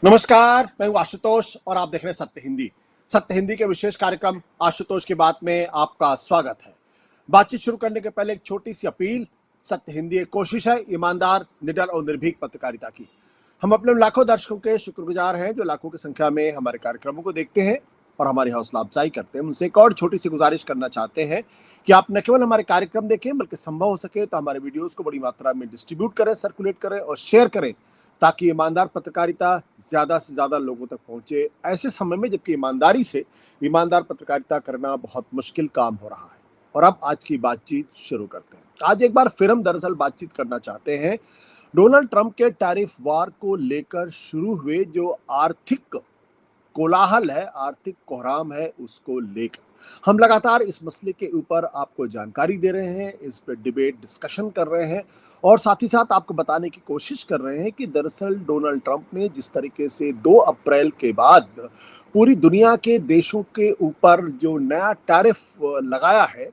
नमस्कार, मैं हूं आशुतोष और आप देख रहे हैं सत्य हिंदी। सत्य हिंदी के विशेष कार्यक्रम आशुतोष की बात में आपका स्वागत है। बातचीत शुरू करने के पहले एक छोटी सी अपील। सत्य हिंदी एक कोशिश है ईमानदार, निडर और निर्भीक पत्रकारिता की। हम अपने लाखों दर्शकों के शुक्रगुजार हैं जो लाखों की संख्या में हमारे कार्यक्रमों को देखते हैं और हमारी हौसला अफजाई करते हैं। उनसे एक और छोटी सी गुजारिश करना चाहते हैं कि आप न केवल हमारे कार्यक्रम देखें बल्कि संभव हो सके तो हमारे वीडियोस को बड़ी मात्रा में डिस्ट्रीब्यूट करें, सर्कुलेट करें और शेयर करें, ताकि ईमानदार पत्रकारिता ज्यादा से ज्यादा लोगों तक पहुंचे ऐसे समय में जबकि ईमानदारी से ईमानदार पत्रकारिता करना बहुत मुश्किल काम हो रहा है। और अब आज की बातचीत शुरू करते हैं। आज एक बार फिर हम दरअसल बातचीत करना चाहते हैं डोनाल्ड ट्रंप के टैरिफ वार को लेकर शुरू हुए जो आर्थिक कोलाहल है, आर्थिक कोहराम है, उसको लेकर हम लगातार इस मसले के ऊपर आपको जानकारी दे रहे हैं, इस पर डिबेट डिस्कशन कर रहे हैं और साथ ही साथ आपको बताने की कोशिश कर रहे हैं कि दरअसल डोनाल्ड ट्रंप ने जिस तरीके से 2 अप्रैल के बाद पूरी दुनिया के देशों के ऊपर जो नया टैरिफ लगाया है,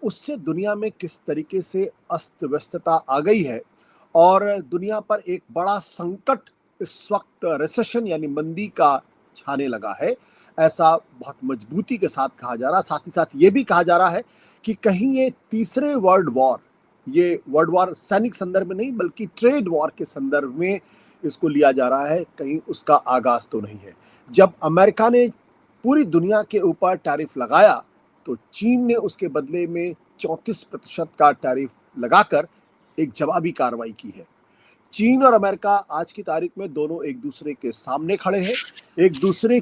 उससे दुनिया में किस तरीके से अस्त व्यस्तता आ गई है और दुनिया पर एक बड़ा संकट इस वक्त रिसेशन यानी मंदी का छाने लगा है। ऐसा बहुत मजबूती के साथ कहा जा रहा है। साथ ही साथ ये भी कहा जा रहा है कि कहीं ये तीसरे वर्ल्ड वॉर, ये वर्ल्ड वॉर सैनिक संदर्भ में नहीं बल्कि ट्रेड वॉर के संदर्भ में इसको लिया जा रहा है, कहीं उसका आगाज तो नहीं है। जब अमेरिका ने पूरी दुनिया के ऊपर टैरिफ लगाया तो चीन ने उसके बदले में 34% का टैरिफ लगाकर एक जवाबी कार्रवाई की है। चीन और अमेरिका आज की तारीख में दोनों एक दूसरे के सामने खड़े हैं, एक दूसरे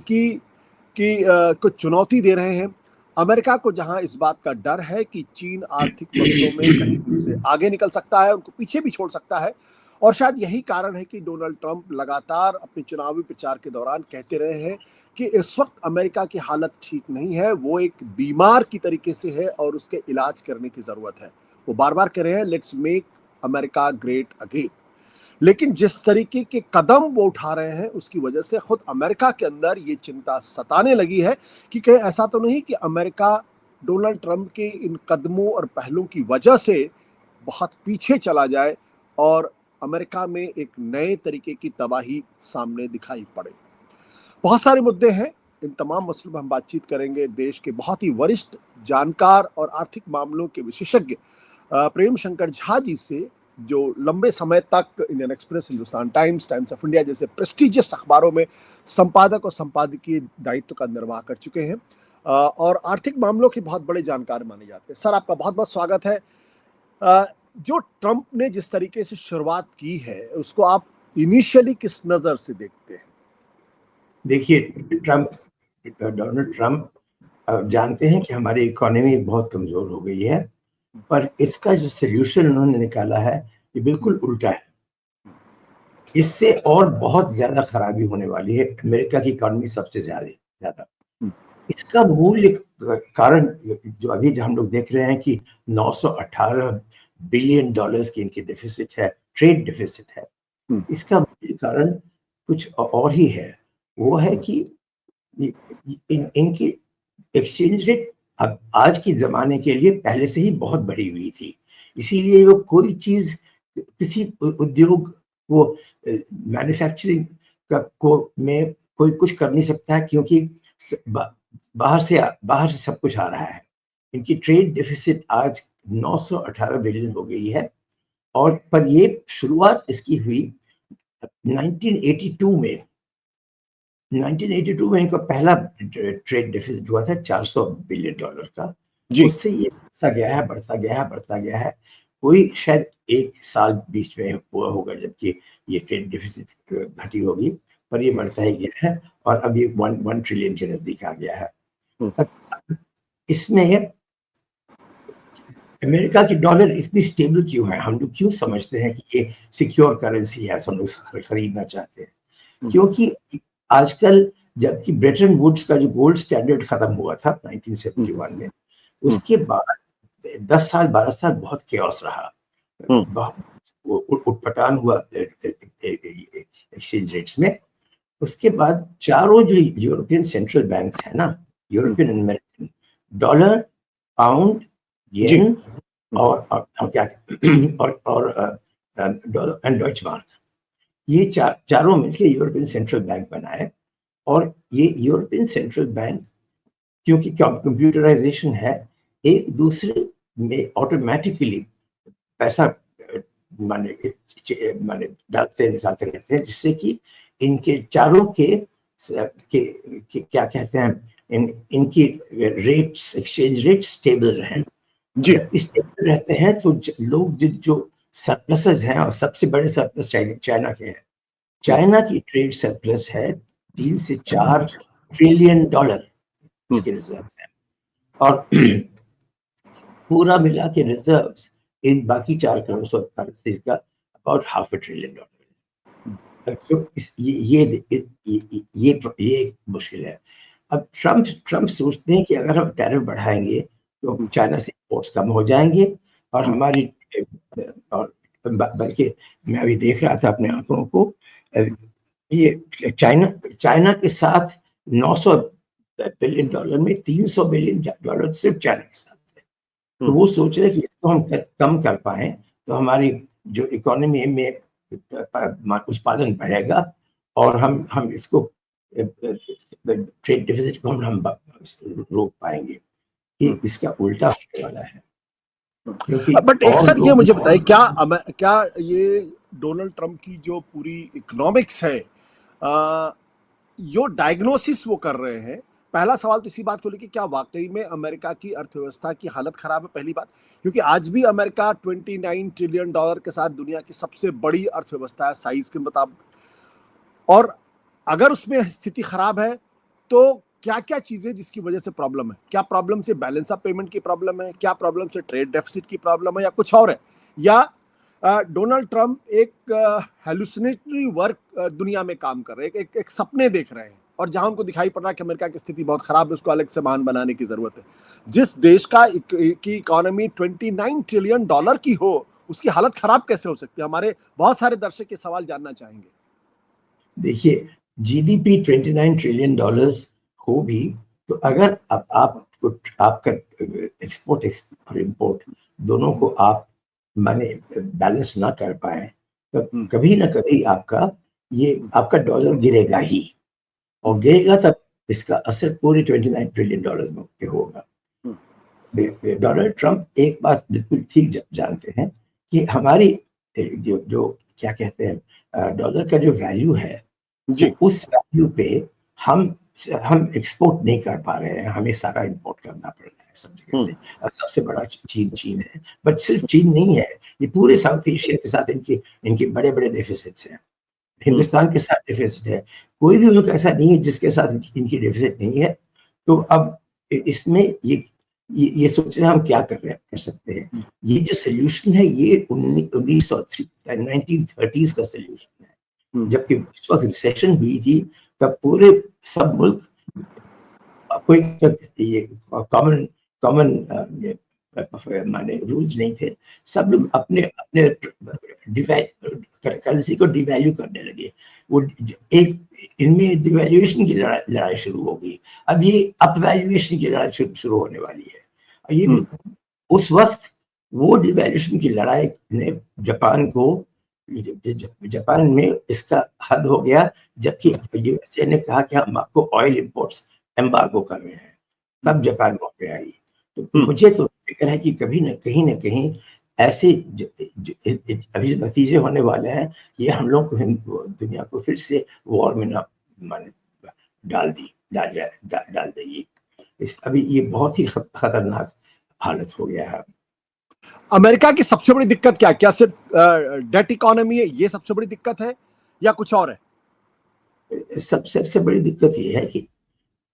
को चुनौती दे रहे हैं। अमेरिका को जहां इस बात का डर है कि चीन आर्थिक मसलों में कहीं उनसे आगे निकल सकता है, उनको पीछे भी छोड़ सकता है, और शायद यही कारण है कि डोनाल्ड ट्रंप लगातार अपने चुनावी प्रचार के दौरान कहते रहे हैं कि इस वक्त अमेरिका की हालत ठीक नहीं है, वो एक बीमार की तरीके से है और उसके इलाज करने की जरूरत है। वो बार बार कह रहे हैं let's make America great again. लेकिन जिस तरीके के कदम वो उठा रहे हैं उसकी वजह से खुद अमेरिका के अंदर ये चिंता सताने लगी है कि कहीं ऐसा तो नहीं कि अमेरिका डोनाल्ड ट्रंप के इन कदमों और पहलों की वजह से बहुत पीछे चला जाए और अमेरिका में एक नए तरीके की तबाही सामने दिखाई पड़े। बहुत सारे मुद्दे हैं, इन तमाम मसलों पर हम बातचीत करेंगे देश के बहुत ही वरिष्ठ जानकार और आर्थिक मामलों के विशेषज्ञ प्रेम शंकर झा जी से, जो लंबे समय तक Indian express, Hindustan times, times of India जैसे प्रेस्टिजियस अखबारों में संपादक और संपादकीय दायित्व का निर्वाह कर चुके हैं और आर्थिक मामलों के बहुत बड़े जानकार माने जाते हैं। सर, आपका बहुत बहुत स्वागत है। जो ट्रंप ने जिस तरीके से शुरुआत की है उसको आप इनिशियली किस नजर से देखते हैं? देखिए, डोनाल्ड ट्रंप जानते हैं कि हमारी इकोनॉमी बहुत कमजोर हो गई है, पर इसका जो सोल्यूशन उन्होंने निकाला है ये बिल्कुल उल्टा है। इससे और बहुत ज्यादा खराबी होने वाली है अमेरिका की इकोनॉमी सबसे ज्यादा। इसका मूल कारण जो अभी जो हम लोग देख रहे हैं कि 918 बिलियन डॉलर्स की इनकी डेफिसिट है, ट्रेड डेफिसिट है। इसका मूल कारण कुछ और ही है। वो है कि इनकी एक्सचेंज रेट अब आज के जमाने के लिए पहले से ही बहुत बढ़ी हुई थी, इसीलिए वो कोई चीज किसी उद्योग को मैन्युफैक्चरिंग का को में कोई कुछ कर नहीं सकता है, क्योंकि बाहर से सब कुछ आ रहा है। इनकी ट्रेड डेफिसिट आज 918 बिलियन हो गई है, और पर ये शुरुआत इसकी हुई 1982 में। 1982 में इनका पहला ट्रेड डेफिसिट हुआ था 400 बिलियन डॉलर का। उससे ये बढ़ता गया है। कोई शायद एक साल बीच में हुआ होगा जबकि ये ट्रेड डेफिसिट घटी होगी, पर ये बढ़ता ही गया है और अब ये 1 ट्रिलियन के नजदीक आ गया है। इसमें अमेरिका की डॉलर इतनी स्टेबल क्यों है? हम लोग क्यों समझते हैं कि ये सिक्योर करेंसी है, हम लोग खरीदना चाहते हैं? क्योंकि आजकल जबकि ब्रेटन वुड्स का जो गोल्ड स्टैंडर्ड खत्म हुआ था 1971 में, उसके बाद 10 साल 12 साल बहुत केओस रहा, उटपटांग हुआ एक्सचेंज रेट्स में। उसके बाद चारों जो यूरोपियन सेंट्रल बैंक्स है ना, यूरोपियन अमेरिकन, डॉलर, पाउंड, येन और क्या और डॉलर एंड डॉइच मार्क, ये चारों मिलकर यूरोपियन सेंट्रल बैंक बनाए, और ये यूरोपियन सेंट्रल बैंक, क्योंकि कंप्यूटराइजेशन है, एक दूसरे में ऑटोमेटिकली पैसा माने डालते निकालते रहते हैं, जिससे कि इनके चारों के क्या कहते हैं, इनकी रेट्स, एक्सचेंज रेट स्टेबल रहे। जी। जब स्टेबल रहते हैं तो लोग जो सरप्लसेस हैं, और सबसे बड़े सरप्लस चाइना के हैं। चाइना की ट्रेड सरप्लस है 3 से 4 ट्रिलियन डॉलर इसके रिजर्व्स हैं, और पूरा मिला के रिजर्व्स इन बाकी 4 करोड़ करेंसी का अबाउट हाफ $500 बिलियन। तो ये एक मुश्किल है। अब ट्रम्प सोचते हैं कि अगर हम टैरिफ बढ़ाएंगे तो चाइना से इंपोर्ट्स कम हो जाएंगे, और हमारी और बल्कि मैं अभी देख रहा था अपने आंकड़ों को, ये चाइना के साथ $900 बिलियन में $300 बिलियन सिर्फ चाइना के साथ है। तो वो सोच रहे हैं कि इसको हम कम कर पाए तो हमारी जो इकोनॉमी में उत्पादन बढ़ेगा, और हम इसको ट्रेड डिफिसिट को हम रोक पाएंगे। ये इसका उल्टा होने वाला है। बट एक सर ये मुझे बताइए, क्या ये डोनाल्ड ट्रंप की जो पूरी इकोनॉमिक्स है, यो डायग्नोसिस वो कर रहे हैं, पहला सवाल तो इसी बात को लेकर, क्या वाकई में अमेरिका की अर्थव्यवस्था की हालत खराब है? पहली बात, क्योंकि आज भी अमेरिका $29 ट्रिलियन के साथ दुनिया की सबसे बड़ी अर्थव्यवस्था है साइज के मुताबिक, और अगर उसमें स्थिति खराब है तो क्या क्या चीजें जिसकी वजह से प्रॉब्लम है? क्या प्रॉब्लम से बैलेंस ऑफ पेमेंट की प्रॉब्लम है? क्या प्रॉब्लम से ट्रेड डेफिसिट की प्रॉब्लम है, या कुछ और है? या डोनाल्ड ट्रंप एक हेलुसिनेटरी वर्क दुनिया में काम कर रहे हैं, एक सपने देख रहे हैं, और जहां उनको दिखाई पड़ रहा है कि अमेरिका की स्थिति बहुत खराब है, उसको अलग से महान बनाने की जरूरत है? जिस देश की इकोनॉमी $29 ट्रिलियन की हो, उसकी हालत खराब कैसे हो सकती है? हमारे बहुत सारे दर्शक ये सवाल जानना चाहेंगे। देखिए, जीडीपी $29 ट्रिलियन हो भी, तो अगर आपका एक्सपोर्ट और इंपोर्ट दोनों को आप माने बैलेंस ना कर पाए, तो कभी ना कभी आपका डॉलर गिरेगा ही, और गिरेगा तब इसका असर पूरे $29 ट्रिलियन पे होगा। डोनाल्ड ट्रंप एक बात बिल्कुल ठीक जानते हैं कि हमारी जो क्या कहते हैं, डॉलर का जो वैल्यू है, तो उस वैल्यू पे हम एक्सपोर्ट नहीं कर पा रहे हैं, हमें सारा इंपोर्ट करना पड़ रहा है सब जगह से। और सबसे बड़ा चीन है, बट सिर्फ चीन नहीं है, ये पूरे साउथ एशिया के साथ इनके बड़े बड़े डेफिसिट्स हैं। हिंदुस्तान के साथ डेफिसिट है, कोई भी मुल्क ऐसा नहीं है जिसके साथ इनकी डेफिसिट नहीं है। तो अब इसमें ये सोच रहे हैं हम क्या कर सकते हैं। ये जो सोल्यूशन है ये 1930s का सोल्यूशन है, जबकि उस वक्त रिसेशन हुई थी, तब पूरे सब मुल्क कोई ये कॉमन माने रूल्स नहीं थे, सब लोग अपने करेंसी को डिवैल्यू करने लगे। वो एक इनमें डिवैल्यूएशन की लड़ाई शुरू हो गई, अब ये अपवैल्यूएशन की लड़ाई शुरू होने वाली है। ये उस वक्त वो डिवैल्यूएशन की लड़ाई ने जापान में इसका हद हो गया, जबकि यूएसए ने कहा कि हम आपको ऑयल इंपोर्ट्स एम्बार्गो कर रहे हैं, तब जापान वहां पे आई। तो मुझे तो फिक्र है कि कभी न कहीं ऐसे अभी जो नतीजे होने वाले हैं, ये हम लोग दुनिया को फिर से वॉर में ना डाल देगी। अभी ये बहुत ही खतरनाक हालत हो गया है। अमेरिका की सबसे बड़ी दिक्कत क्या सिर्फ डेट इकोनॉमी है, ये सबसे बड़ी दिक्कत है, या कुछ और है? सबसे बड़ी दिक्कत ये है कि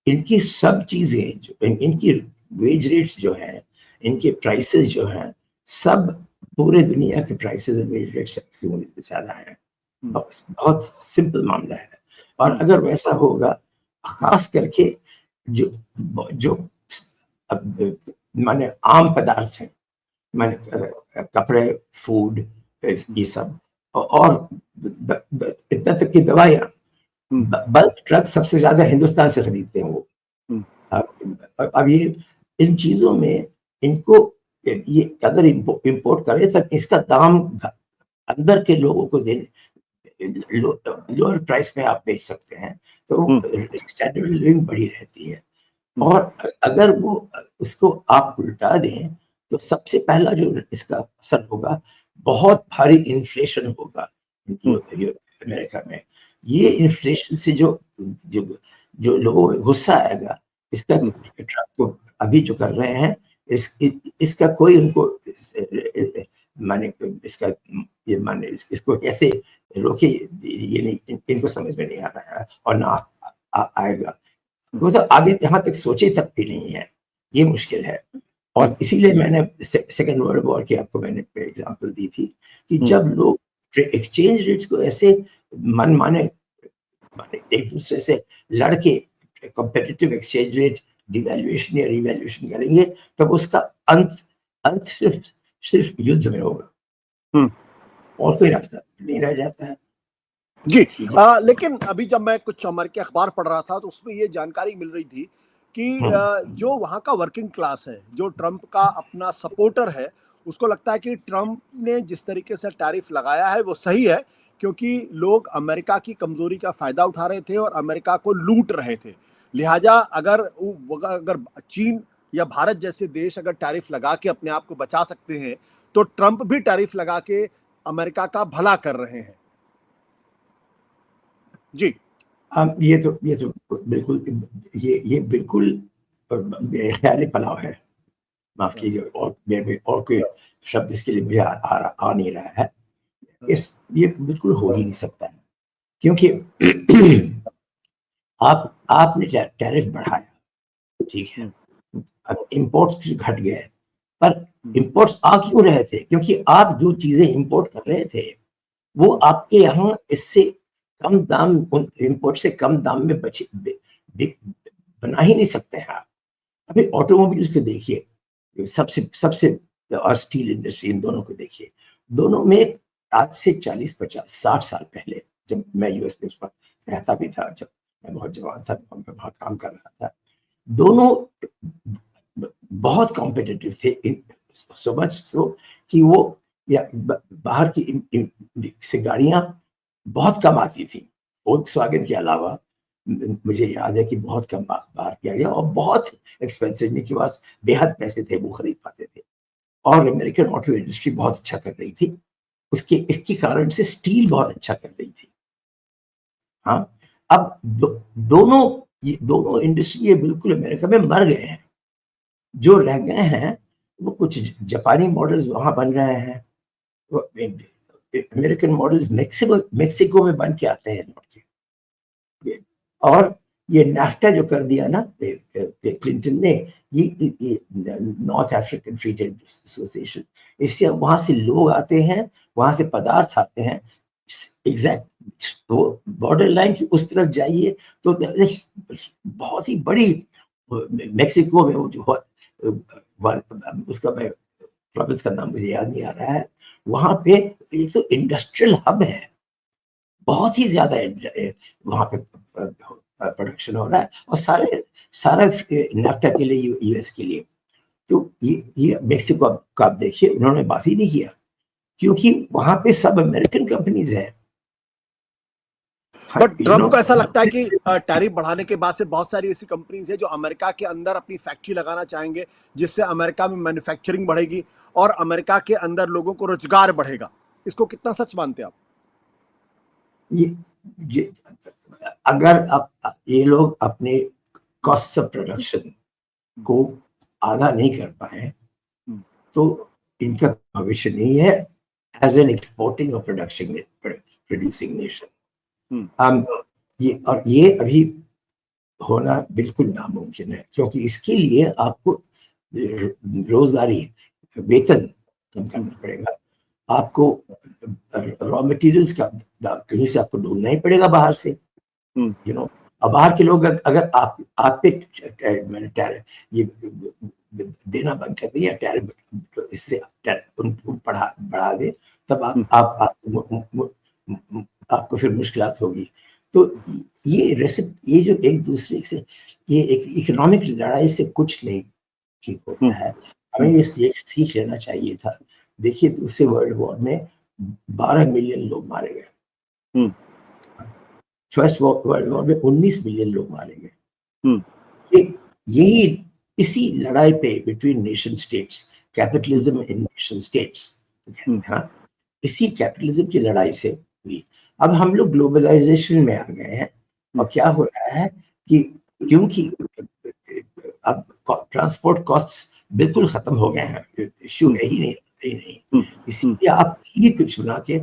इनकी सब चीजें इनकी वेज रेट्स जो हैं, इनके प्राइसेस जो हैं, सब पूरे दुनिया के प्राइसेस और वेज रेट्स से ज्यादा हैं। बहुत सिंपल मामला है, और अगर वैसा होगा, खास करके जो माने आम पदार्थ हैं, माने कपड़े, फूड, ये सब, और इतना तक की दवाइयाँ, बल्क ड्रग सबसे ज्यादा हिंदुस्तान से खरीदते हैं वो। अब ये इन चीजों में इनको ये अगर इंपोर्ट करें, तब इसका दाम अंदर के लोगों को लोअर प्राइस में आप बेच सकते हैं, तो स्टैंडर्ड लिविंग बढ़ी रहती है। और अगर वो उसको आप उल्टा दें, तो सबसे पहला जो इसका असर होगा, बहुत भारी इन्फ्लेशन होगा अमेरिका में। ये इन्फ्लेशन से जो जो जो लोगों में गुस्सा आएगा, इसका ट्रम्प को अभी जो कर रहे हैं, इसका कोई उनको माने इसका ये माने इसको कैसे रोके, ये नहीं, इनको समझ में नहीं आ रहा है, और ना आएगा। वो तो आगे यहाँ तक सोचे तक भी नहीं है, ये मुश्किल है। और इसीलिए मैंने सेकेंड वर्ल्ड वॉर की आपको मैंने एग्जांपल दी थी कि जब लोग एक्सचेंज रेट्स को ऐसे मन माने एक दूसरे से लड़के कॉम्पिटिटिव एक्सचेंज रेट डिवैल्यूएशन या रिवैल्यूएशन करेंगे, तब उसका अंत अंत सिर्फ युद्ध में होगा, और कोई रास्ता नहीं रह जाता है। जी, लेकिन अभी जब मैं कुछ अमेरिकी अखबार पढ़ रहा था, तो उसमें ये जानकारी मिल रही थी कि जो वहाँ का वर्किंग क्लास है, जो ट्रम्प का अपना सपोर्टर है, उसको लगता है कि ट्रम्प ने जिस तरीके से टैरिफ लगाया है वो सही है, क्योंकि लोग अमेरिका की कमजोरी का फायदा उठा रहे थे और अमेरिका को लूट रहे थे। लिहाजा अगर चीन या भारत जैसे देश अगर टैरिफ लगा के अपने आप को बचा सकते हैं, तो ट्रम्प भी टैरिफ लगा के अमेरिका का भला कर रहे हैं। जी, ये तो बिल्कुल, ये बिल्कुल ख्याली पलाव है, माफ कीजिए, और कोई शब्द इसके लिए मुझे आ नहीं रहा है। ये बिल्कुल हो ही नहीं सकता है, क्योंकि आपने टैरिफ बढ़ाया, ठीक है, अब इंपोर्ट्स घट गए, पर इंपोर्ट्स आ क्यों रहे थे? क्योंकि आप जो चीजें इंपोर्ट कर रहे थे, वो आपके यहाँ इससे कम दाम, इंपोर्ट से कम दाम में बना ही नहीं सकते हैं आप। अभी ऑटोमोबाइल्स को देखिए, सबसे और स्टील इंडस्ट्री, इन दोनों को देखिए, दोनों में आज से 40, 50, 60 साल पहले, जब मैं यूएस में उस पर रहता भी था, जब मैं बहुत जवान था, मैं वहाँ काम कर रहा था, दोनों बहुत कॉम्पिटिटिव थे, सो मच सो कि वो या बाहर की से गाड़ियां बहुत कम आती थी। वोक्सवैगन के अलावा मुझे याद है कि बहुत कम बाहर किया गया, और बहुत एक्सपेंसिव, जिनके पास बेहद पैसे थे वो खरीद पाते थे। और अमेरिकन ऑटो इंडस्ट्री बहुत अच्छा कर रही थी, इसके कारण से स्टील बहुत अच्छा कर रही थी। हाँ, अब दोनों इंडस्ट्री ये बिल्कुल अमेरिका में मर गए हैं। जो रह गए हैं वो कुछ जापानी मॉडल्स वहां बन रहे हैं, अमेरिकन मॉडल्स मेक्सिको में बन के आते हैं लौट के। और ये नाफ्टा जो कर दिया ना क्लिंटन ने, ये north African free trade association, इससे वहां से लोग आते हैं, वहां से पदार्थ आते हैं, एग्जैक्ट वो बॉर्डर लाइन की उस तरफ जाइए तो बहुत ही बड़ी, मेक्सिको में वो जो उसका मैं प्रोविंस का नाम मुझे याद नहीं आ रहा है, वहां पे एक तो इंडस्ट्रियल हब है, बहुत ही ज्यादा वहां पे प्रोडक्शन हो रहा है, और सारा नाफ्टा के लिए, यूएस के लिए। तो ये मेक्सिको का आप देखिए, उन्होंने बात ही नहीं किया, क्योंकि वहां पे सब अमेरिकन कंपनीज हैं। बट ट्रम्प को ऐसा लगता है कि टैरिफ बढ़ाने के बाद से बहुत सारी ऐसी कंपनीज है जो अमेरिका के अंदर अपनी फैक्ट्री लगाना चाहेंगे, जिससे अमेरिका में मैन्युफैक्चरिंग बढ़ेगी और अमेरिका के अंदर लोगों को रोजगार बढ़ेगा। इसको कितना सच मानते हैं आप? ये अगर ये लोग अपने कॉस्ट ऑफ प्रोडक्शन को आधा नहीं कर पाए, तो इनका भविष्य नहीं है एज एन एक्सपोर्टिंग और प्रोड्यूसिंग नेशन। ये अभी होना बिल्कुल नामुमकिन है, क्योंकि इसके लिए आपको रोजगारी, वेतन कम करना पड़ेगा, आपको रॉ मटेरियल्स का कहीं से आपको ढूंढना ही पड़ेगा बाहर से, यू नो। अब बाहर के लोग अगर आप पे ये देना बंद कर दें या टैरिफ इससे बढ़ा दे, तब आपको फिर मुश्किलात होगी। तो ये जो एक दूसरे से, ये एक इकोनॉमिक लड़ाई से कुछ नहीं ठीक होता है। हमें ये सीख लेना चाहिए था। देखिए, दूसरे वर्ल्ड वॉर में 12 मिलियन लोग मारे गए, हम्म, फर्स्ट वर्ल्ड वॉर में 19 मिलियन लोग मारे गए। हम्म, यही इसी लड़ाई पे बिटवीन नेशन स्टेट्स, कैपिटलिज्म इन नेशन स्टेट्स, हाँ, इसी कैपिटलिज्म की लड़ाई से हुई। अब हम लोग ग्लोबलाइजेशन में आ गए हैं और क्या हो रहा है कि क्योंकि अब ट्रांसपोर्ट कॉस्ट्स बिल्कुल खत्म हो गए हैं, इश्यू है ही नहीं, इसलिए आप ये कुछ बना के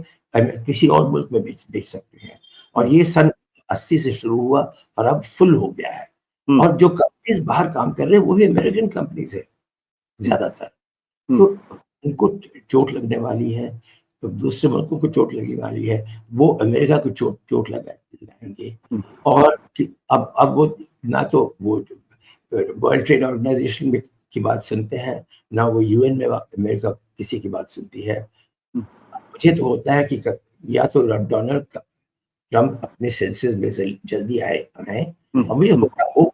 किसी और मुल्क में बेच सकते हैं। और ये सन 80 से शुरू हुआ और अब फुल हो गया है। और जो कंपनीज बाहर काम कर रहे हैं वो भी अमेरिकन कंपनीज है ज्यादातर, तो उनको चोट लगने वाली है, तो दूसरे मुल्कों को चोट लगने वाली है, वो अमेरिका को चोट लगाएंगे। और अब वो ना तो वो वर्ल्ड ट्रेड ऑर्गेनाइजेशन में की बात सुनते हैं, ना वो यूएन में अमेरिका किसी की बात सुनती है। मुझे तो होता है कि या तो डोनाल्ड ट्रम्प अपने सेंसेस में जल्दी आए और मुझे होगा,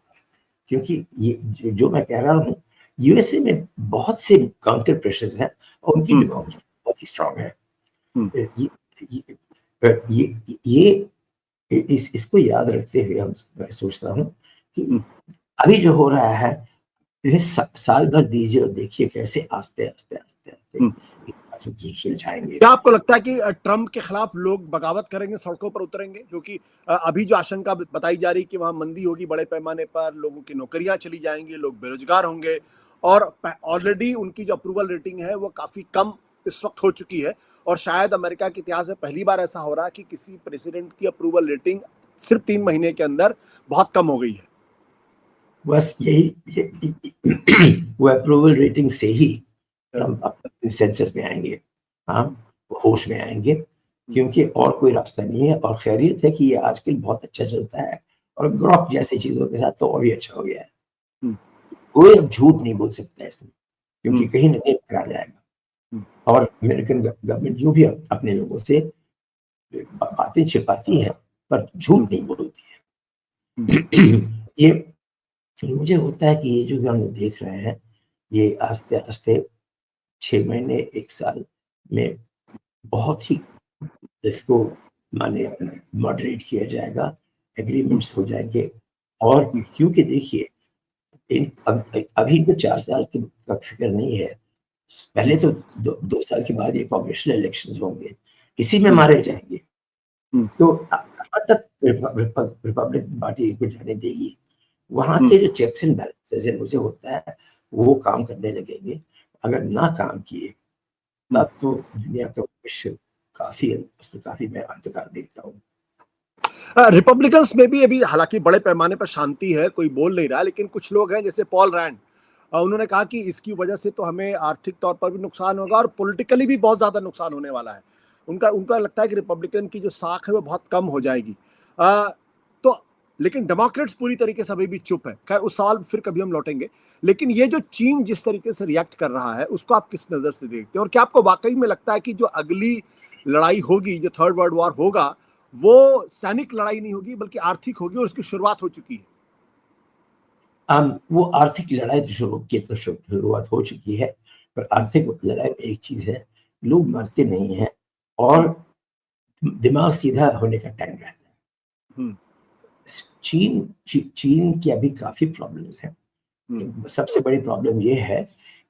क्योंकि ये जो मैं कह रहा हूँ, यूएसए में बहुत से काउंटर प्रेशर्स हैं और उनकी डेमोक्रेसी बहुत ही स्ट्रांग है। इसको याद रखते हुए मैं सोचता हूँ कि अभी जो हो रहा है, साल भर दीजिए और देखिए कैसे आस्ते आस्ते सुलझाएंगे। क्या आपको लगता है कि ट्रम्प के खिलाफ लोग बगावत करेंगे, सड़कों पर उतरेंगे? क्योंकि अभी जो आशंका बताई जा रही है कि वहां मंदी होगी बड़े पैमाने पर, लोगों की नौकरियां चली जाएंगी, लोग बेरोजगार होंगे, और ऑलरेडी उनकी जो अप्रूवल रेटिंग है वो काफी कम इस वक्त हो चुकी है, और शायद अमेरिका के इतिहास में पहली बार ऐसा हो रहा है कि किसी प्रेसिडेंट की अप्रूवल रेटिंग सिर्फ 3 महीने के अंदर बहुत कम हो गई है। बस वो अप्रूवल रेटिंग से ही ट्रम्प अपने सेंसस में आएंगे, हाँ, होश में आएंगे, क्योंकि और कोई रास्ता नहीं है। और खैरियत है कि ये आजकल बहुत अच्छा चलता है, और ग्रॉक जैसी चीजों के साथ तो और भी अच्छा हो गया है। कोई अब झूठ नहीं बोल सकता इसमें, क्योंकि कहीं न कहीं पकड़ा जाएगा। और अमेरिकन गवर्नमेंट जो भी अपने लोगों से बातें छिपाती है, पर झूठ नहीं बोलती है। ये मुझे होता है कि ये जो हम देख रहे हैं, ये आस्ते आस्ते 6 महीने 1 साल में बहुत ही इसको माने मॉडरेट किया जाएगा, एग्रीमेंट्स हो जाएंगे। और क्योंकि देखिए अभी इनको 4 साल का फिक्र नहीं है, पहले तो 2 साल के बाद ये कांग्रेचुलर इलेक्शंस होंगे, इसी में मारे जाएंगे। तो कहाँ तक रिपब्लिकन पार्टी इनको जाने देगी? वहां के जो चेक्स एंड बैलेंसेस है, मुझे होता है वो काम करने लगेंगे। अगर ना काम किए तब तो दुनिया का भविष्य काफी मैं अंधकार देखता हूँ। रिपब्लिकन्स में भी अभी हालांकि बड़े पैमाने पर शांति है, कोई बोल नहीं रहा, लेकिन कुछ लोग हैं जैसे पॉल रैंड, उन्होंने कहा कि इसकी वजह से तो हमें आर्थिक तौर पर भी नुकसान होगा और पॉलिटिकली भी बहुत ज्यादा नुकसान होने वाला है। उनका उनका लगता है कि रिपब्लिकन की जो साख है वो बहुत कम हो जाएगी। तो लेकिन डेमोक्रेट्स पूरी तरीके से अभी भी चुप है। खैर उस सवाल फिर कभी हम लौटेंगे, लेकिन ये जो चीन जिस तरीके से रिएक्ट कर रहा है उसको आप किस नजर से देखते हैं, और क्या आपको वाकई में लगता है कि जो अगली लड़ाई होगी, जो थर्ड वर्ल्ड वॉर होगा, वो सैनिक लड़ाई नहीं होगी बल्कि आर्थिक होगी, और उसकी शुरुआत हो चुकी है? वो आर्थिक लड़ाई तो शुरुआत हो चुकी है, पर आर्थिक लड़ाई में एक चीज है, लोग मरते नहीं हैं और दिमाग सीधा होने का टाइम रहता है। चीन की अभी काफी प्रॉब्लम्स हैं। सबसे बड़ी प्रॉब्लम ये है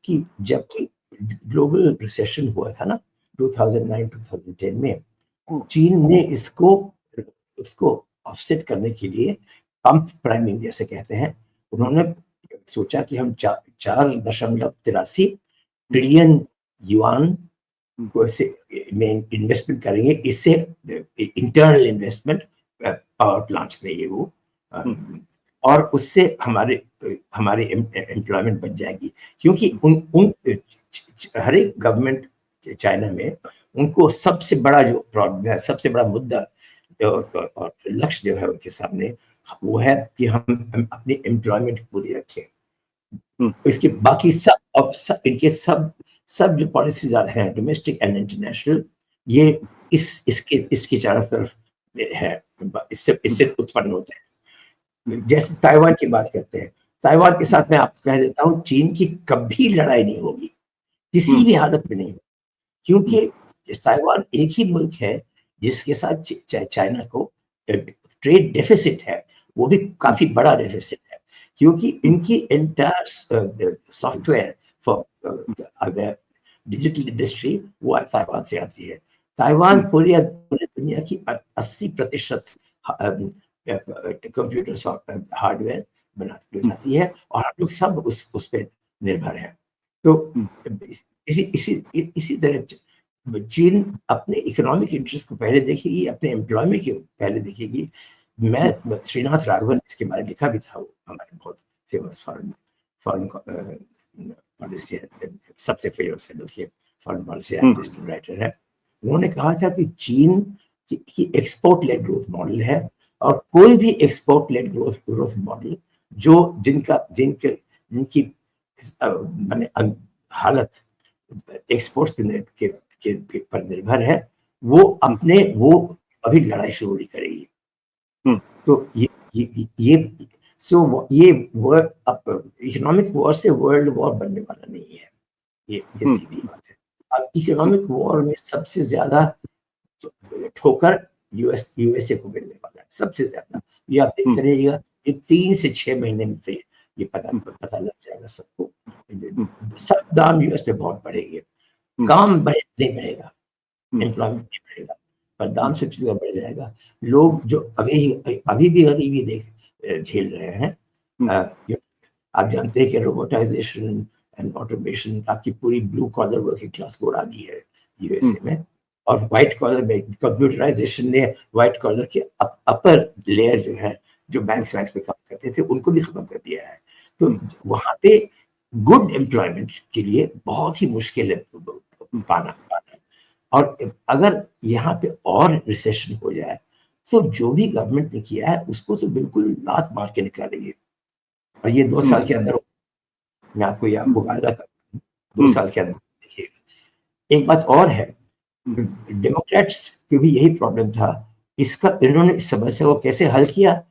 कि जबकि ग्लोबल रिसेशन हुआ था ना 2009-2010 में, चीन ने उसको ऑफसेट करने के लिए पंप प्राइमिंग जैसे कहते हैं, उन्होंने सोचा कि हम 4.83 ट्रिलियन युआन को ऐसे में इन्वेस्टमेंट करेंगे। इससे इंटरनल इन्वेस्टमेंट पावर प्लांट्स में ये वो और उससे हमारे एम्प्लॉयमेंट बन जाएगी, क्योंकि उन हर एक गवर्नमेंट चाइना में उनको सबसे बड़ा जो प्रॉब्लम है, सबसे बड़ा मुद्दा और लक्ष्य जो है उनके सामने, वो है कि हम अपनी एम्प्लॉयमेंट पूरी रखें। इसके बाकी इनके सब जो पॉलिसीज हैं, डोमेस्टिक एंड इंटरनेशनल, ये इसके चारों तरफ है, इससे उत्पन्न होते हैं। जैसे ताइवान की बात करते हैं, ताइवान के साथ मैं आपको कह देता हूँ, चीन की कभी लड़ाई नहीं होगी, किसी भी हालत में नहीं, क्योंकि ताइवान एक ही मुल्क है जिसके साथ चाइना को ट्रेड डेफिसिट है, वो भी काफी बड़ा डेफिसिट है, क्योंकि इनकी entire software for digital industry वो ताइवान से आती है। ताइवान पूरी दुनिया की 80% कंप्यूटर हार्डवेयर बनाती है, और हम लोग सब उस पे निर्भर हैं। तो इसी तरह चीन अपने इकोनॉमिक इंटरेस्ट को पहले देखेगी, अपने एम्प्लॉयमेंट को पहले देखेगी। मैं श्रीनाथ राघवन ने इसके बारे में लिखा भी था, वो हमारे बहुत फेमस फॉरेन पॉलिसी सबसे फेमस है, foreign policy analyst and writer है। उन्होंने कहा था कि चीन की एक्सपोर्ट लेड ग्रोथ मॉडल है, और कोई भी एक्सपोर्ट लेड ग्रोथ मॉडल जो जिनकी माने हालत एक्सपोर्ट्स पर निर्भर है, वो अभी लड़ाई शुरू नहीं करेगी। तो ये इकोनॉमिक वॉर से वर्ल्ड वॉर बनने वाला नहीं है, ये सीधी बात है। अब इकोनॉमिक वॉर में सबसे ज्यादा ठोकर यूएसए को मिलने वाला है, सबसे ज्यादा। ये आप देखते रहिएगा, ये 3 से 6 महीने में ये पता लग जाएगा सबको। सब दाम यूएस पे बहुत बढ़ेंगे, काम नहीं बढ़ेगा, एम्प्लॉयमेंट नहीं बढ़ेगा, पर दाम सबसे ज्यादा बढ़ जाएगा। लोग जो अभी भी गरीबी झेल रहे हैं, आप जानते हैं कि रोबोटाइजेशन एंड ऑटोमेशन आपकी पूरी ब्लू कॉलर वर्किंग क्लास को उड़ा दी है यूएसए में, और व्हाइट कॉलर में कंप्यूटराइजेशन ने व्हाइट कॉलर के अपर लेयर जो है, जो बैंक्स पे काम करते थे, उनको भी खत्म कर दिया है। तो वहां पे गुड एम्प्लॉयमेंट के लिए बहुत ही मुश्किल है पाना। और अगर यहाँ पे और रिसेशन हो जाए, तो जो भी गवर्नमेंट ने किया है उसको तो बिल्कुल लात मार के निकालेगी। और ये 2 साल के अंदर, मैं आपको वादा करता हूँ, 2 साल के अंदर देखिएगा। एक बात और है, डेमोक्रेट्स को भी यही प्रॉब्लम था। इन्होंने इस समस्या को कैसे हल किया?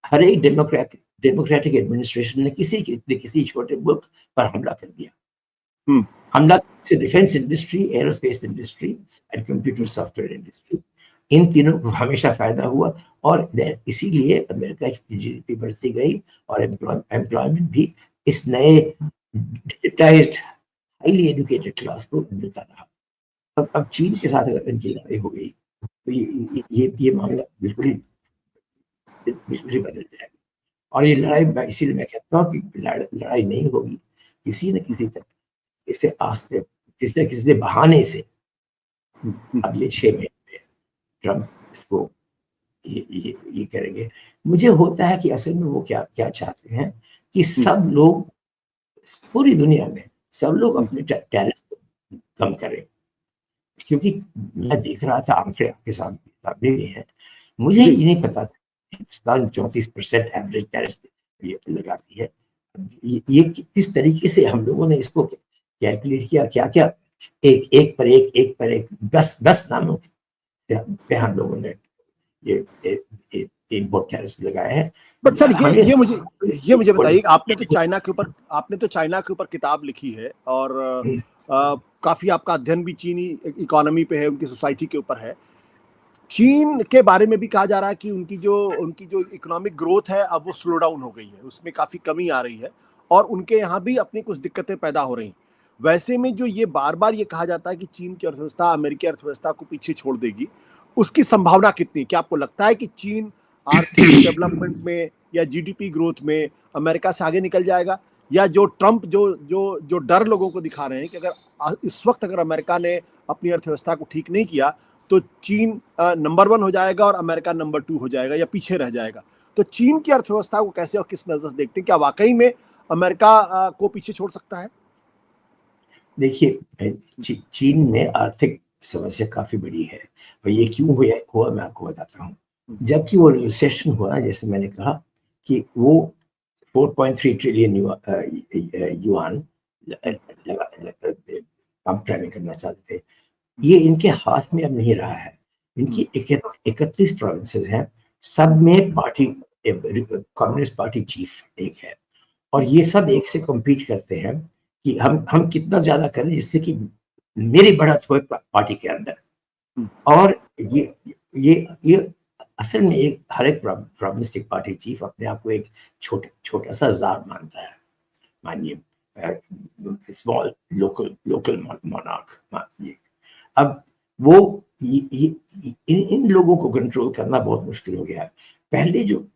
हर एक डेमोक्रेटिक एडमिनिस्ट्रेशन ने किसी छोटे मुल्क पर हमला कर दिया। हमला से defence industry, aerospace industry and computer software industry, इन तीनों को हमेशा फायदा हुआ, और इसीलिए अमेरिका की जीडीपी बढ़ती गई, और एम्प्लॉयमेंट भी इस नए डिजिटाइज्ड हाईली एजुकेटेड क्लास को मिलता रहा। अब चीन के साथ अगर इनकी लड़ाई हो गई, तो ये मामला बिल्कुल ही बदल जाएगा। और ये लड़ाई, इसीलिए मैं कहता हूँ कि लड़ाई नहीं होगी, किसी न किसी तरह इसे किसी बहाने से अगले 6 महीने में ट्रम्प इसको ये करेंगे। मुझे होता है कि असल में वो क्या चाहते हैं कि सब लोग, पूरी दुनिया में सब लोग अपने टैरिफ कम करें, क्योंकि मैं देख रहा था आंकड़े आपके सामने भी हैं। मुझे ये नहीं पता था हिंदुस्तान 34% एवरेज टैरिफ लगाती है। ये किस तरीके से हम लोगों ने इसको कैलकुलेट किया, क्या एक पर एक 10 नामों पे हम लोगों ने ये इम्पोर्ट टैरिफ लगाए हैं। बट सर, ये मुझे बताइए, आपने तो चाइना के ऊपर किताब लिखी है, और काफी आपका अध्ययन भी चीनी इकोनॉमी पे है, उनकी सोसाइटी के ऊपर है। चीन के बारे में भी कहा जा रहा है कि उनकी जो इकोनॉमिक ग्रोथ है, अब वो स्लो डाउन हो गई है, उसमें काफी कमी आ रही है, और उनके यहाँ भी अपनी कुछ दिक्कतें पैदा हो रही हैं। वैसे में जो ये बार बार ये कहा जाता है कि चीन की अर्थव्यवस्था अमेरिकी अर्थव्यवस्था को पीछे छोड़ देगी, उसकी संभावना कितनी? क्या आपको लगता है कि चीन आर्थिक डेवलपमेंट में या जीडीपी ग्रोथ में अमेरिका से आगे निकल जाएगा, या जो ट्रम्प जो डर लोगों को दिखा रहे हैं कि अगर इस वक्त अगर अमेरिका ने अपनी अर्थव्यवस्था को ठीक नहीं किया, तो चीन नंबर 1 हो जाएगा और अमेरिका नंबर 2 हो जाएगा या पीछे रह जाएगा? तो चीन की अर्थव्यवस्था को कैसे और किस नजर से देखते हैं? क्या वाकई में अमेरिका को पीछे छोड़ सकता है? देखिए, चीन में आर्थिक समस्या काफी बड़ी है, और ये क्यों हुआ मैं आपको बताता हूँ। जबकि वो रिसेशन हुआ, जैसे मैंने कहा कि वो 4.3 ट्रिलियन युआन पंप ड्राइविंग करना चाहते थे। ये इनके हाथ में अब नहीं रहा है। इनकी 31 प्रोविंसेस हैं, सब में पार्टी, कम्युनिस्ट पार्टी चीफ एक है, और ये सब एक से कम्पीट करते हैं कि हम कितना ज्यादा करें जिससे कि मेरी बढ़त हो पार्टी के अंदर। और ये असल में हर एक प्रॉब्लमिस्टिक पार्टी चीफ अपने आप को एक छोटा सा जार मानता है, मानिए स्मॉल लोकल मोनार्क मानिए। अब वो इन लोगों को कंट्रोल करना बहुत मुश्किल हो गया है। पहले जो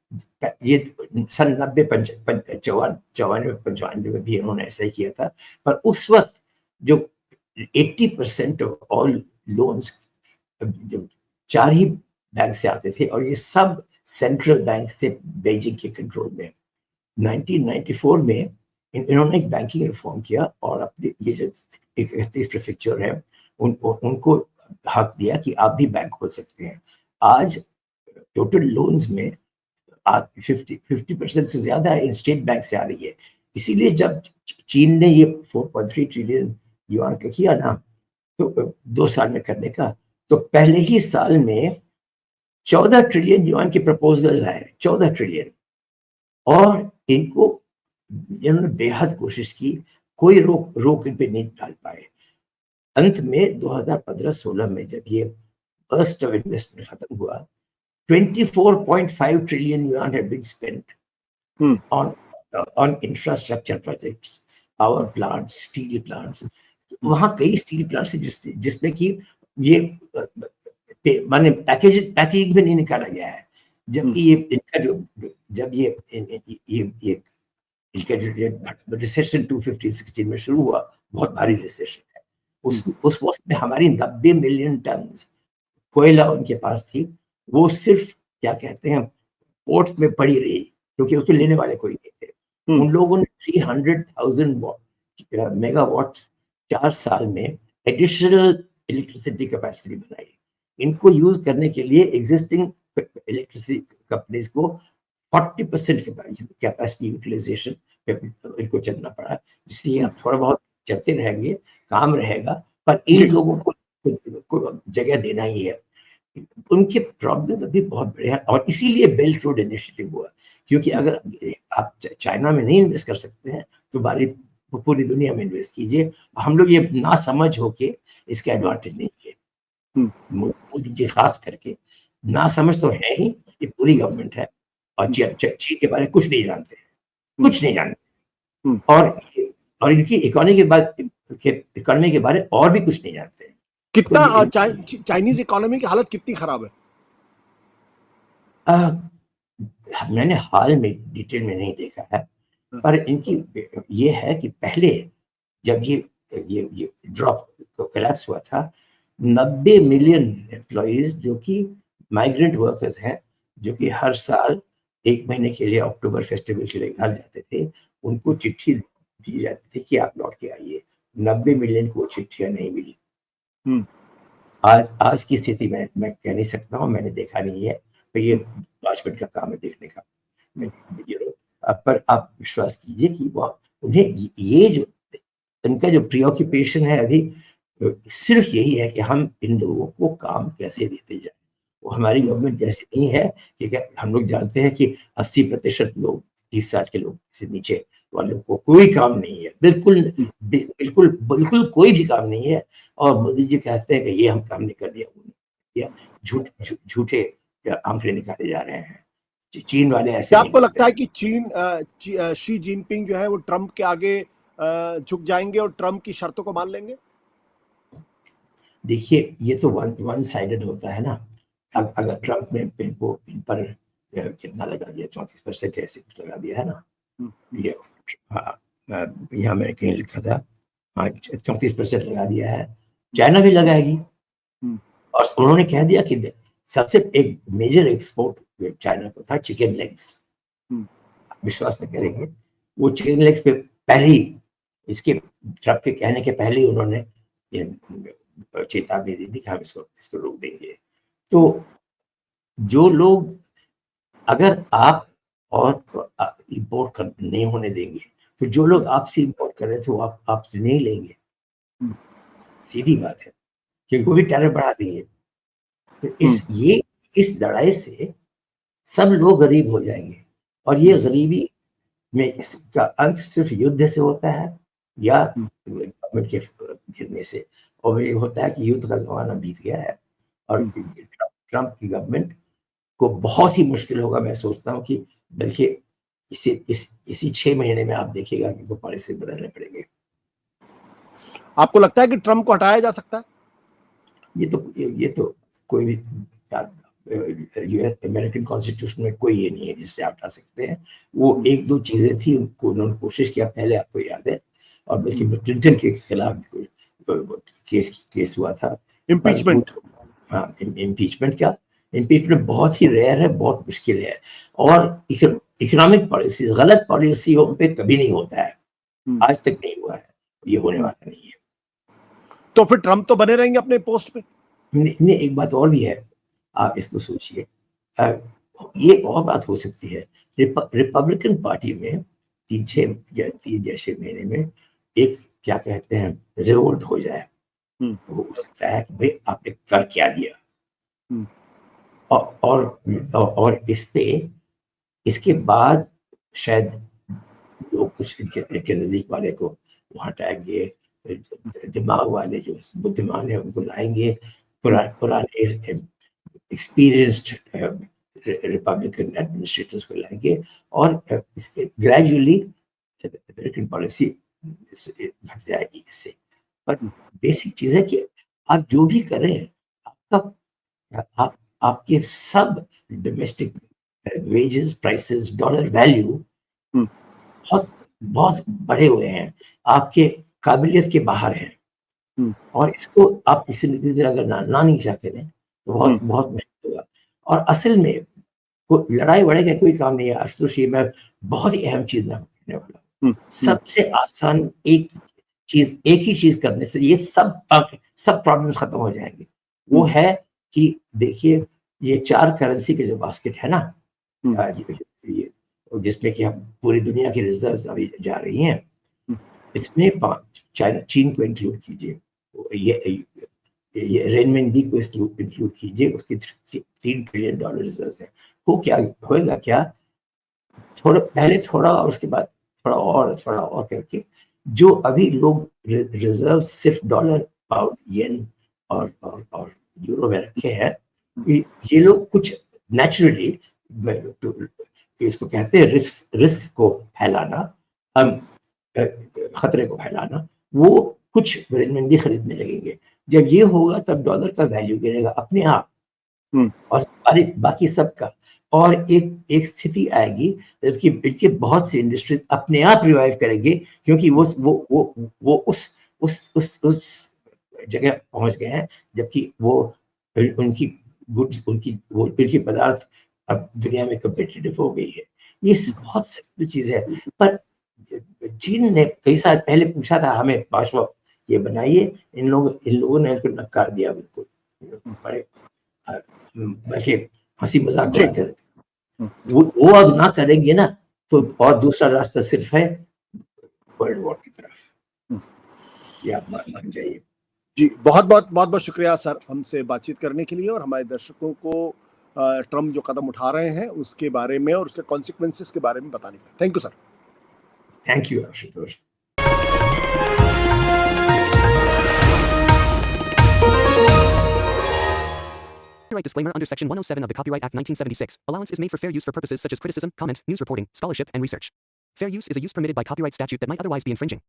ये सन 94-95 में भी इन्होंने ऐसा ही किया था, पर उस वक्त जो 80% ऑफ ऑल लोन्स जो 4 ही बैंक से आते थे, और ये सब सेंट्रल बैंक थे बीजिंग के कंट्रोल में। 1994 में इन्होंने एक बैंकिंग रिफॉर्म किया और अपने ये जो 31 प्रीफेक्चर है उनको हक दिया कि आप भी बैंक खोल सकते हैं। आज टोटल लोन्स में 50% से ज्यादा स्टेट बैंक से आ रही है। इसीलिए जब चीन ने ये 4.3 ट्रिलियन युआन का किया ना, तो 2 साल में करने का, तो पहले ही साल में 14 ट्रिलियन युआन के प्रपोजल्स आए, 14 ट्रिलियन। और इन्होंने बेहद कोशिश की, कोई रोक इन पे नहीं डाल पाए। अंत में 2015-16 में जब ये बर्स्ट ऑफ इन्वेस्टमेंट खत्म हुआ, 24.5 trillion yuan had been spent on infrastructure projects, power plants, steel plants. वहां कई स्टील प्लांट्स है जिसमें कि ये माने पैकेजिंग भी नहीं निकाला गया है, जबकि ये इनका जो जब ये इनका जो रिसेशन 2015-16 में शुरू हुआ, बहुत भारी रिसेशन है। उस वक्त में हमारी 90 मिलियन टन कोयला उनके पास थी, वो सिर्फ क्या कहते हैं पोर्ट में पड़ी रही, क्योंकि उसको लेने वाले कोई नहीं थे। उन लोगों ने 300,000 मेगावाट्स 4 साल में एडिशनल इलेक्ट्रिसिटी कैपेसिटी बनाई। इनको यूज करने के लिए एग्जिस्टिंग इलेक्ट्रिसिटी कंपनीज को 40% कैपेसिटी यूटिलाइजेशन पे इनको चलना पड़ा, जिससे आप थोड़ा बहुत चलते रहेंगे, काम रहेगा, पर इन लोगों को जगह देना ही है। उनके प्रॉब्लम अभी बहुत बड़े हैं, और इसीलिए बेल्ट रोड इनिशिएटिव हुआ, क्योंकि अगर आप चाइना में नहीं इन्वेस्ट कर सकते हैं तो पूरी दुनिया में इन्वेस्ट कीजिए। हम लोग ये ना समझ होके इसका एडवांटेज नहीं है। मोदी जी खास करके ना समझ तो है ही, ये पूरी गवर्नमेंट है, और चीन के बारे में कुछ नहीं जानते हैं, कुछ नहीं जानते, और इनकी इकोनॉमी के बारे और भी कुछ नहीं जानते हैं। कितना चाइनीज इकोनॉमी की हालत कितनी खराब है? मैंने हाल में डिटेल में नहीं देखा है, पर इनकी ये है कि पहले जब ये ड्रॉप कोलैप्स हुआ था, 90 मिलियन एम्प्लॉइज जो कि माइग्रेंट वर्कर्स हैं, जो कि हर साल 1 महीने के लिए अक्टूबर फेस्टिवल के लिए घर जाते थे, उनको चिट्ठी दी जाती थी कि आप लौट के आइए। 90 मिलियन को चिट्ठियां नहीं मिली। आज की स्थिति में मैं कह नहीं सकता हूँ, मैंने देखा नहीं है, तो ये 5 मिनट का काम है देखने का। पर आप विश्वास कीजिए कि उन्हें ये जो इनका जो प्रीऑक्यूपेशन है अभी सिर्फ यही है कि हम इन लोगों को काम कैसे देते जाए। वो हमारी गवर्नमेंट जैसी नहीं है कि हम लोग जानते हैं कि 80% लोग 30 साल के लोग से नीचे वालों को कोई काम नहीं है, बिल्कुल कोई भी काम नहीं है, और मोदी जी कहते हैं कि ये हम काम नहीं कर दिया, झूठे आंकड़े निकाले जा रहे हैं। चीन वाले ऐसे। आपको लगता है कि शी जिनपिंग जो है वो ट्रंप के आगे झुक जाएंगे और ट्रंप की शर्तों को मान लेंगे? देखिए, ये तो वन साइडेड होता है ना। अगर ट्रंप ने इन पर कितना लगा दिया, 34% ऐसे कुछ लगा दिया है ना, ये यहाँ मैंने कहीं लिखा था, 34% लगा दिया है। चाइना भी लगाएगी, और उन्होंने कह दिया कि सबसे एक मेजर एक्सपोर्ट चाइना को था चिकन लेग्स। विश्वास नहीं करेंगे, वो चिकन लेग्स पे पहले ही, इसके ट्रंप के कहने के पहले ही उन्होंने चेतावनी दी थी कि हम इसको रोक देंगे। तो जो लोग, अगर आप और इंपोर्ट नहीं होने देंगे, तो जो लोग आपसे इंपोर्ट कर रहे थे वो आपसे नहीं लेंगे, सीधी बात है, क्योंकि वो भी टैरिफ बढ़ा देंगे। तो इस लड़ाई से सब लोग गरीब हो जाएंगे, और ये गरीबी में इसका अंत सिर्फ युद्ध से होता है या गवर्नमेंट के गिरने से। और ये होता है कि युद्ध का जमाना बीत गया है, और ट्रंप की गवर्नमेंट को बहुत ही मुश्किल होगा। मैं सोचता हूँ कि बल्कि इसी 6 महीने में आप देखिएगा कि उनको पॉलिसी बदलने पड़ेंगे। आपको लगता है कि ट्रंप को हटाया जा सकता है? ये तो कोई भी अमेरिकन कॉन्स्टिट्यूशन में कोई ये नहीं है जिससे आप हटा सकते हैं। वो एक दो चीजें थी, उन्होंने कोशिश किया पहले, आपको याद है, और बल्कि क्लिंटन के खिलाफ केस हुआ था, इम्पीचमेंट। हाँ, इम्पीचमेंट बहुत ही रेयर है, बहुत मुश्किल है। और इकोनॉमिक पॉलिसी, गलत पॉलिसी पे कभी नहीं होता है, आज तक नहीं हुआ है, ये होने वाला नहीं है। तो फिर ट्रंप तो बने रहेंगे अपने पोस्ट पे? नहीं, एक बात और भी है, आप इसको सोचिए, ये और बात हो सकती है, रिपब्लिकन पार्टी में 3-6 महीने में एक क्या कहते हैं रिवोल्ट हो जाए, हो सकता है कि भाई आपने कर क्या दिया, और इसके बाद शायद लोग कुछ इनके नजदीक वाले को वो हटाएंगे, दिमाग वाले जो बुद्धिमान है उनको लाएंगे, पुराने एक्सपीरियंस्ड रिपब्लिकन एडमिनिस्ट्रेटर्स को लाएंगे, और ग्रेजुअली अमेरिकन पॉलिसी घट जाएगी इससे। पर बेसिक चीज है कि आप जो भी करें, आपके सब domestic wages, prices, dollar value बहुत बहुत बढ़े हुए हैं, आपके काबिलियत के बाहर हैं, और इसको आप किसी न किसी तरह अगर ना नहीं चाहते हैं तो बहुत बहुत मुश्किल होगा। और असल में लड़ाई वड़ाई का कोई काम नहीं है आशुतोष, ये मैं बहुत ही अहम चीज मैं कहने वाला हूँ। सबसे आसान एक ही चीज करने से ये सब प्रॉब्लम्स खत्म हो जाएंगे। वो है कि देखिए, ये 4 करेंसी के जो बास्केट है ना, ये जिसमें कि हम पूरी दुनिया की रिजर्व्स अभी जा रही हैं, इसमें चीन को इंक्लूड कीजिए, ये रेनमिनबी को इंक्लूड कीजिए, उसकी $3 ट्रिलियन रिजर्व्स है। वो क्या होएगा, क्या पहले थोड़ा और उसके बाद थोड़ा और करके जो अभी लोग रिजर्व सिर्फ डॉलर, पाउंड, येन और यूरो में रखे हैं, ये लोग कुछ नेचुरली, इसको कहते हैं रिस्क को फैलाना, खतरे को फैलाना, वो कुछ रेनमिनबी खरीदने लगेंगे। जब ये होगा तब डॉलर का वैल्यू गिरेगा अपने आप, और बाकी सबका, और एक स्थिति आएगी जबकि इनके बहुत सी इंडस्ट्रीज अपने आप रिवाइव करेंगे, क्योंकि वो उस जगह पहुंच गए हैं जबकि वो उनकी गुड्स, उनकी पदार्थ अब दुनिया में कम्पिटिटिव हो गई है। ये बहुत सिंपल चीज है। पर चीन ने कई साल पहले पूछा था हमें 5वां ये बनाइए, इन लोगों ने इसको नकार दिया बिल्कुल, बल्कि हंसी मजाक उड़ाकर। वो अब ना करेंगे ना, तो और दूसरा रास्ता सिर्फ है वर्ल्ड वॉर की तरफ, ये आप मान जाइए। जी, बहुत शुक्रिया सर हमसे बातचीत करने के लिए, और हमारे दर्शकों को ट्रम्प जो कदम उठा रहे हैं उसके बारे में और उसके कॉन्सिक्वेंसेस के बारे में बताने के लिए। Thank you sir. Thank you Ashutosh. Copyright disclaimer under Section 107 of the Copyright Act 1976. Allowance is made for fair use for purposes such as criticism, comment, news reporting, scholarship, and research. Fair use is a use permitted by copyright statute that might otherwise be infringing.